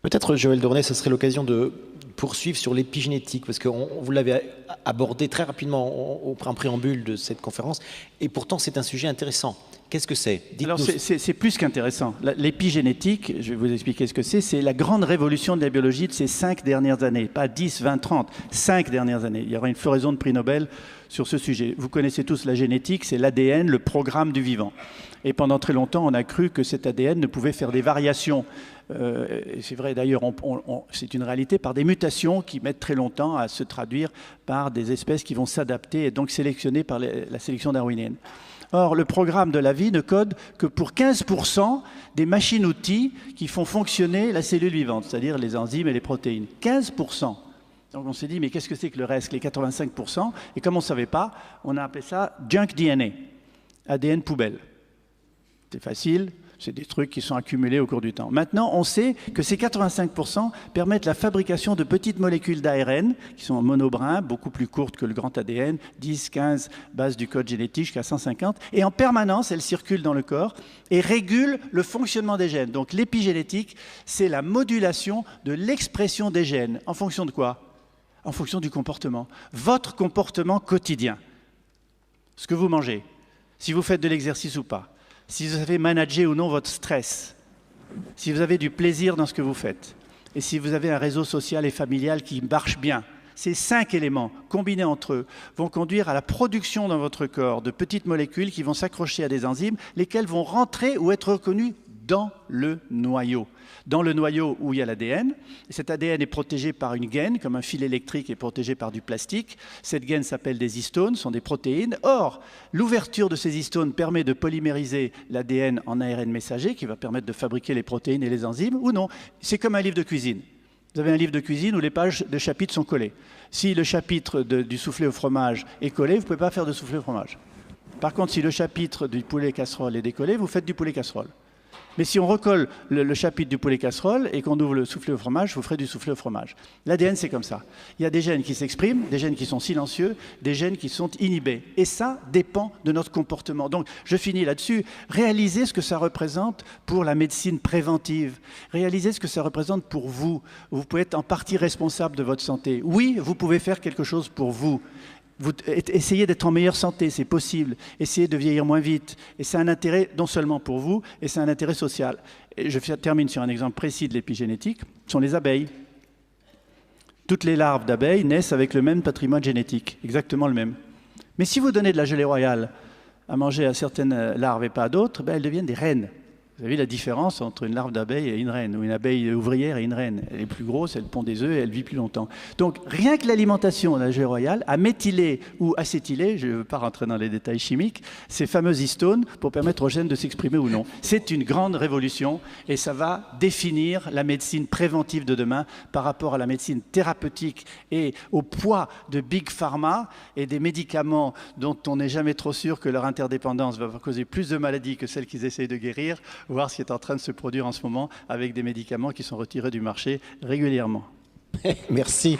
Peut-être, Joël Dornet, ce serait l'occasion de poursuivre sur l'épigénétique, parce que vous l'avez abordé très rapidement en préambule de cette conférence, et pourtant c'est un sujet intéressant. Qu'est-ce que c'est? Alors c'est plus qu'intéressant. L'épigénétique, je vais vous expliquer ce que c'est la grande révolution de la biologie de ces 5 dernières années, pas 10, 20, 30, 5 dernières années. Il y aura une floraison de prix Nobel sur ce sujet. Vous connaissez tous la génétique, c'est l'ADN, le programme du vivant. Et pendant très longtemps, on a cru que cet ADN ne pouvait faire des variations. C'est vrai d'ailleurs, c'est une réalité, par des mutations qui mettent très longtemps à se traduire par des espèces qui vont s'adapter et donc sélectionnées par la sélection darwinienne. Or, le programme de la vie ne code que pour 15% des machines-outils qui font fonctionner la cellule vivante, c'est-à-dire les enzymes et les protéines. 15%. Donc on s'est dit, mais qu'est-ce que c'est que le reste, les 85%? Et comme on ne savait pas, on a appelé ça junk DNA, ADN poubelle. C'est facile, c'est des trucs qui sont accumulés au cours du temps. Maintenant, on sait que ces 85% permettent la fabrication de petites molécules d'ARN, qui sont en monobrin, beaucoup plus courtes que le grand ADN, 10, 15 bases du code génétique jusqu'à 150, et en permanence, elles circulent dans le corps et régulent le fonctionnement des gènes. Donc l'épigénétique, c'est la modulation de l'expression des gènes. En fonction de quoi? En fonction du comportement. Votre comportement quotidien. Ce que vous mangez, si vous faites de l'exercice ou pas, si vous savez manager ou non votre stress, si vous avez du plaisir dans ce que vous faites, et si vous avez un réseau social et familial qui marche bien, ces 5 éléments, combinés entre eux, vont conduire à la production dans votre corps de petites molécules qui vont s'accrocher à des enzymes, lesquelles vont rentrer ou être reconnues dans le noyau. Dans le noyau où il y a l'ADN. Cet ADN est protégé par une gaine, comme un fil électrique est protégé par du plastique. Cette gaine s'appelle des histones, sont des protéines. Or, l'ouverture de ces histones permet de polymériser l'ADN en ARN messager, qui va permettre de fabriquer les protéines et les enzymes, ou non. C'est comme un livre de cuisine. Vous avez un livre de cuisine où les pages de chapitres sont collées. Si le chapitre du soufflé au fromage est collé, vous ne pouvez pas faire de soufflé au fromage. Par contre, si le chapitre du poulet casserole est décollé, vous faites du poulet casserole. Mais si on recolle le chapitre du poulet casserole et qu'on ouvre le soufflé au fromage, vous ferez du soufflé au fromage. L'ADN, c'est comme ça. Il y a des gènes qui s'expriment, des gènes qui sont silencieux, des gènes qui sont inhibés. Et ça dépend de notre comportement. Donc, je finis là-dessus. Réalisez ce que ça représente pour la médecine préventive. Réalisez ce que ça représente pour vous. Vous pouvez être en partie responsable de votre santé. Oui, vous pouvez faire quelque chose pour vous. Essayez d'être en meilleure santé, c'est possible. Essayez de vieillir moins vite. Et c'est un intérêt non seulement pour vous, et c'est un intérêt social. Et je termine sur un exemple précis de l'épigénétique, ce sont les abeilles. Toutes les larves d'abeilles naissent avec le même patrimoine génétique, exactement le même. Mais si vous donnez de la gelée royale à manger à certaines larves et pas à d'autres, elles deviennent des reines. Vous avez vu la différence entre une larve d'abeille et une reine, ou une abeille ouvrière et une reine. Elle est plus grosse, elle pond des œufs et elle vit plus longtemps. Donc rien que l'alimentation de la gelée royale a méthylé ou acétylé, je ne veux pas rentrer dans les détails chimiques, ces fameuses histones pour permettre aux gènes de s'exprimer ou non. C'est une grande révolution et ça va définir la médecine préventive de demain par rapport à la médecine thérapeutique et au poids de Big Pharma et des médicaments dont on n'est jamais trop sûr que leur interdépendance va causer plus de maladies que celles qu'ils essayent de guérir, voir ce qui est en train de se produire en ce moment avec des médicaments qui sont retirés du marché régulièrement. Merci.